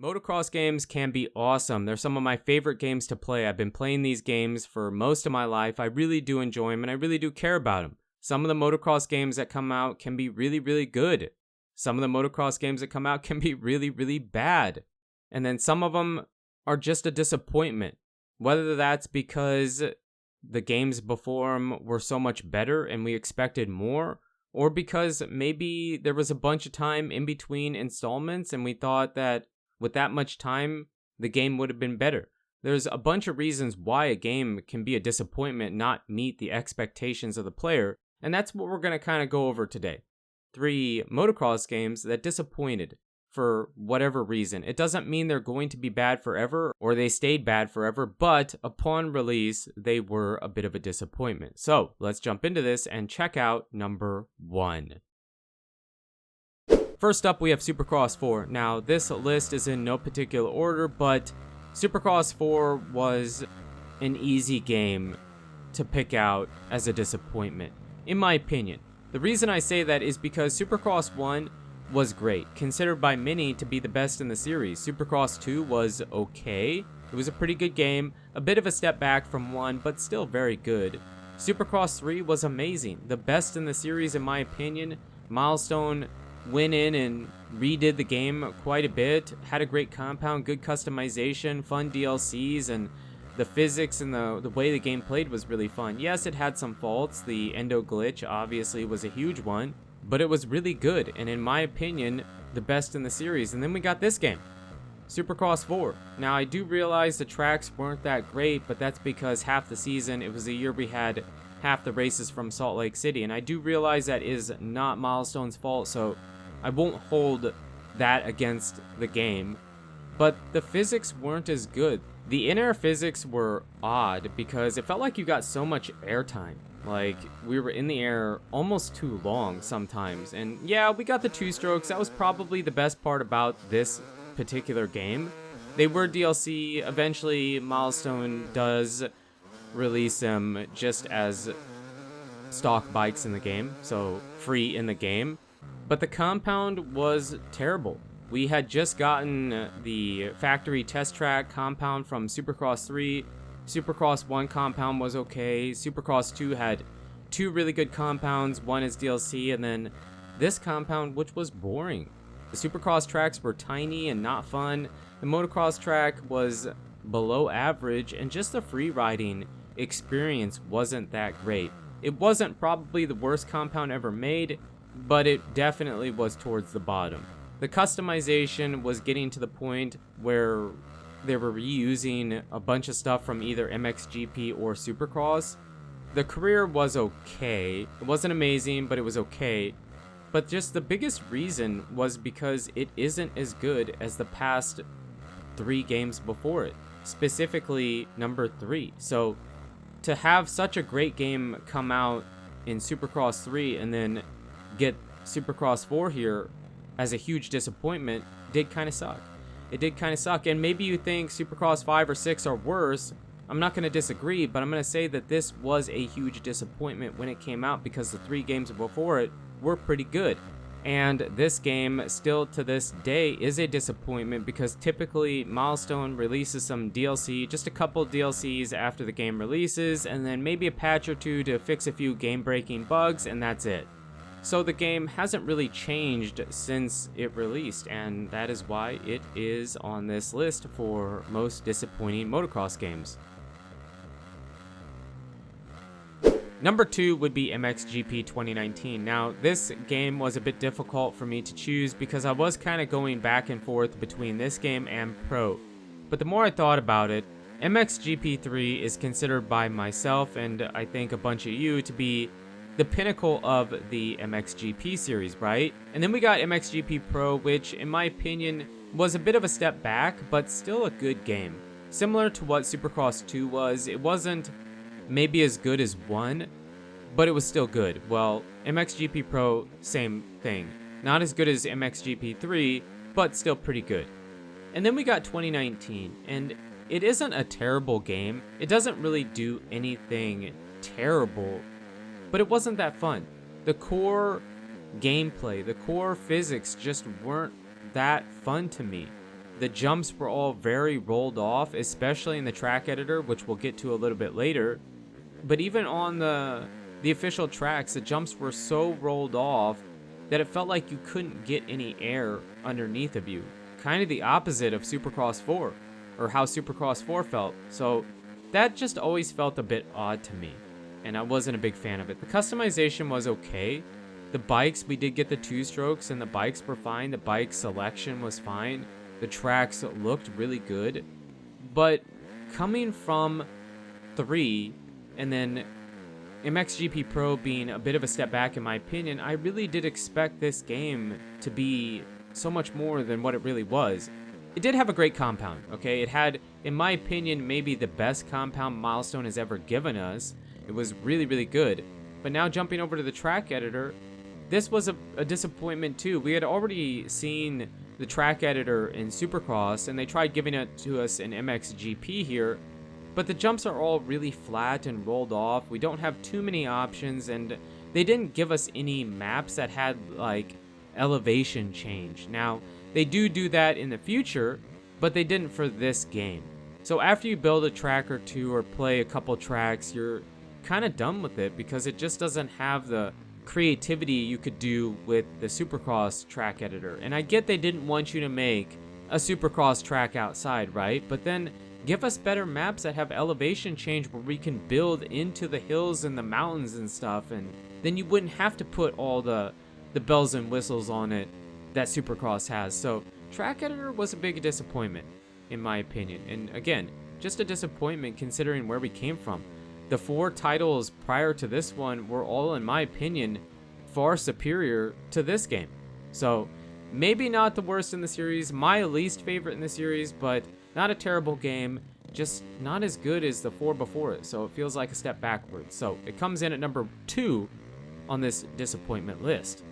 Motocross games can be awesome. They're some of my favorite games to play. I've been playing these games for most of my life. I really do enjoy them and I really do care about them. Some of the motocross games that come out can be really, really good. Some of the motocross games that come out can be really, really bad. And then some of them are just a disappointment. Whether that's because the games before them were so much better and we expected more, or because maybe there was a bunch of time in between installments and we thought that with that much time, the game would have been better. There's a bunch of reasons why a game can be a disappointment, not meet the expectations of the player, and that's what we're going to kind of go over today. 3 motocross games that disappointed for whatever reason. It doesn't mean they're going to be bad forever or they stayed bad forever, but upon release, they were a bit of a disappointment. So let's jump into this and check out number 1. First up, we have Supercross 4. Now, this list is in no particular order, but Supercross 4 was an easy game to pick out as a disappointment, in my opinion. The reason I say that is because Supercross 1 was great, considered by many to be the best in the series. Supercross 2 was okay. It was a pretty good game, a bit of a step back from 1, but still very good. Supercross 3 was amazing, the best in the series in my opinion. Milestone went in and redid the game quite a bit, had a great compound, good customization, fun DLCs, and the physics and the way the game played was really fun. Yes, it had some faults. The endo glitch obviously was a huge one, but it was really good, and in my opinion, the best in the series. And then we got this game, Supercross 4. Now, I do realize the tracks weren't that great, but that's because half the season, it was the year we had half the races from Salt Lake City, and I do realize that is not Milestone's fault, so I won't hold that against the game. But the physics weren't as good. The in-air physics were odd because it felt like you got so much airtime. Like, we were in the air almost too long sometimes. And yeah, we got the 2-strokes. That was probably the best part about this particular game. They were DLC. Eventually, Milestone does release them just as stock bikes in the game, so free in the game. But the compound was terrible. We had just gotten the factory test track compound from Supercross 3. Supercross 1 compound was okay. Supercross 2 had 2 really good compounds. One is DLC, and then this compound, which was boring. The Supercross tracks were tiny and not fun. The motocross track was below average, and just the free riding experience wasn't that great. It wasn't probably the worst compound ever made, but it definitely was towards the bottom. The customization was getting to the point where they were reusing a bunch of stuff from either MXGP or Supercross. The career was okay. It wasn't amazing, but it was okay. But just the biggest reason was because it isn't as good as the past 3 games before it, specifically number 3. So to have such a great game come out in Supercross 3 and then get Supercross 4 here as a huge disappointment did kind of suck. It did kind of suck, and maybe you think Supercross 5 or 6 are worse. I'm not going to disagree, but I'm going to say that this was a huge disappointment when it came out because the 3 games before it were pretty good. And this game, still to this day, is a disappointment because typically Milestone releases some DLC, just a couple DLCs after the game releases, and then maybe a patch or 2 to fix a few game-breaking bugs, and that's it. So the game hasn't really changed since it released, and that is why it is on this list for most disappointing motocross games. Number 2 would be MXGP 2019. Now, this game was a bit difficult for me to choose because I was kind of going back and forth between this game and Pro. But the more I thought about it, MXGP 3 is considered by myself and I think a bunch of you to be the pinnacle of the MXGP series, right? And then we got MXGP Pro, which in my opinion was a bit of a step back, but still a good game. Similar to what Supercross 2 was, it wasn't maybe as good as 1, but it was still good. Well, MXGP Pro, same thing. Not as good as MXGP 3, but still pretty good. And then we got 2019, and it isn't a terrible game. It doesn't really do anything terrible, but it wasn't that fun. The core gameplay, the core physics just weren't that fun to me. The jumps were all very rolled off, especially in the track editor, which we'll get to a little bit later. But even on the official tracks, the jumps were so rolled off that it felt like you couldn't get any air underneath of you. Kind of the opposite of Supercross 4, or how Supercross 4 felt. So that just always felt a bit odd to me, and I wasn't a big fan of it. The customization was okay. The bikes, we did get the 2-strokes, and the bikes were fine. The bike selection was fine. The tracks looked really good. But coming from 3, and then MXGP Pro being a bit of a step back in my opinion, I really did expect this game to be so much more than what it really was. It did have a great compound, okay? It had, in my opinion, maybe the best compound Milestone has ever given us. It was really, really good. But now jumping over to the track editor, this was a disappointment too. We had already seen the track editor in Supercross, and they tried giving it to us in MXGP here, but the jumps are all really flat and rolled off. We don't have too many options, and they didn't give us any maps that had like elevation change. Now, they do that in the future, but they didn't for this game. So after you build a track or two or play a couple tracks, you're kind of done with it because it just doesn't have the creativity you could do with the Supercross track editor. And I get they didn't want you to make a Supercross track outside, right? But then give us better maps that have elevation change where we can build into the hills and the mountains and stuff, and then you wouldn't have to put all the bells and whistles on it that Supercross has. So track editor was a big disappointment in my opinion, and again, just a disappointment considering where we came from. The 4 titles prior to this one were all, in my opinion, far superior to this game. So maybe not the worst in the series, my least favorite in the series, but not a terrible game, just not as good as the 4 before it. So it feels like a step backwards. So it comes in at number 2 on this disappointment list.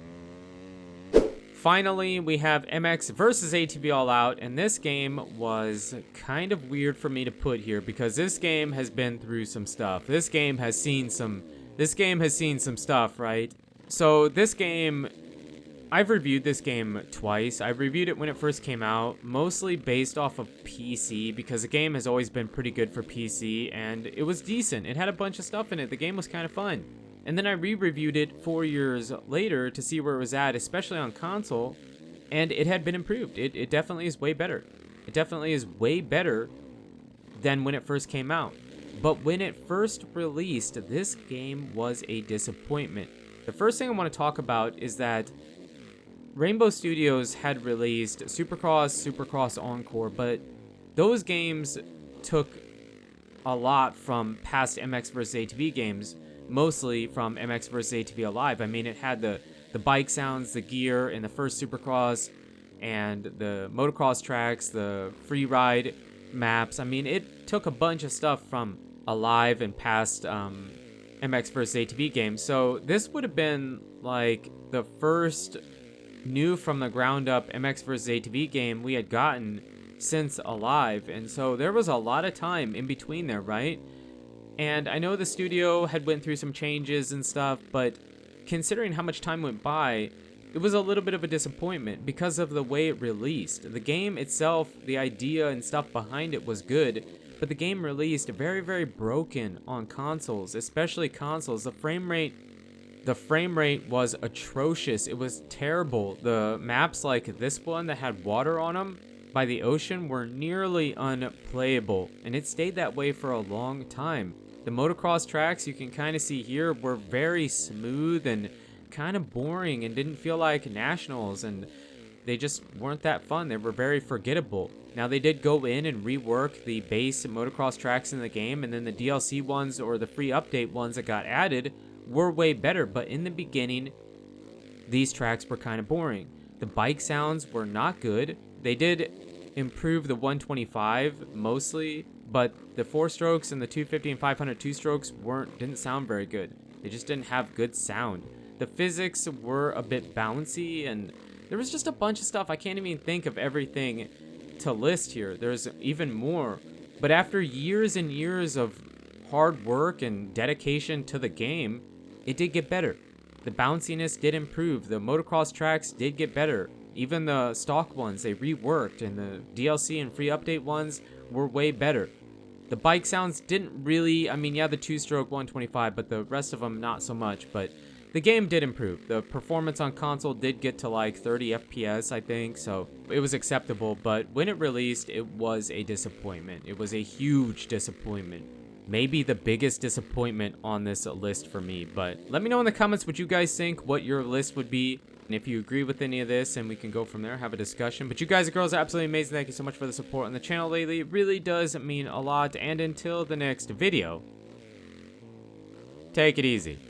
Finally, we have MX versus ATV All Out, and this game was kind of weird for me to put here because this game has been through some stuff. This game has seen some stuff, right? So this game, I've reviewed this game twice. I reviewed it when it first came out, mostly based off of PC because the game has always been pretty good for PC, and it was decent. It had a bunch of stuff in it. The game was kind of fun. And then I re-reviewed it 4 years later to see where it was at, especially on console, and it had been improved. It definitely is way better. It definitely is way better than when it first came out. But when it first released, this game was a disappointment. The first thing I want to talk about is that Rainbow Studios had released Supercross, Supercross Encore, but those games took a lot from past MX vs. ATV games, mostly from MX vs. ATV Alive. I mean, it had the bike sounds, the gear in the first Supercross, and the motocross tracks, the free ride maps. I mean, it took a bunch of stuff from Alive and past MX vs. ATV games. So this would have been like the first new from the ground up MX vs. ATV game we had gotten since Alive. And so there was a lot of time in between there, right? And I know the studio had went through some changes and stuff, but considering how much time went by, it was a little bit of a disappointment because of the way it released. The game itself, the idea and stuff behind it was good, but the game released very, very broken on consoles, especially consoles. The frame rate was atrocious. It was terrible. The maps like this one that had water on them by the ocean were nearly unplayable, and it stayed that way for a long time. The motocross tracks, you can kind of see here, were very smooth and kind of boring and didn't feel like nationals, and they just weren't that fun. They were very forgettable. Now, they did go in and rework the base motocross tracks in the game, and then the DLC ones or the free update ones that got added were way better, but in the beginning, these tracks were kind of boring. The bike sounds were not good. They did improve the 125 mostly, but the 4-strokes and the 250 and 500 2-strokes didn't sound very good. They just didn't have good sound. The physics were a bit bouncy, and there was just a bunch of stuff. I can't even think of everything to list here. There's even more. But after years and years of hard work and dedication to the game, it did get better. The bounciness did improve. The motocross tracks did get better. Even the stock ones, they reworked, and the DLC and free update ones were way better. The bike sounds didn't really, I mean, yeah, the 2-stroke 125, but the rest of them not so much, but the game did improve. The performance on console did get to like 30 FPS, I think, so it was acceptable, but when it released, it was a disappointment. It was a huge disappointment. Maybe the biggest disappointment on this list for me, but let me know in the comments what you guys think, what your list would be, and if you agree with any of this, and we can go from there, have a discussion. But you guys and girls are absolutely amazing. Thank you so much for the support on the channel lately. It really does mean a lot, and until the next video, take it easy.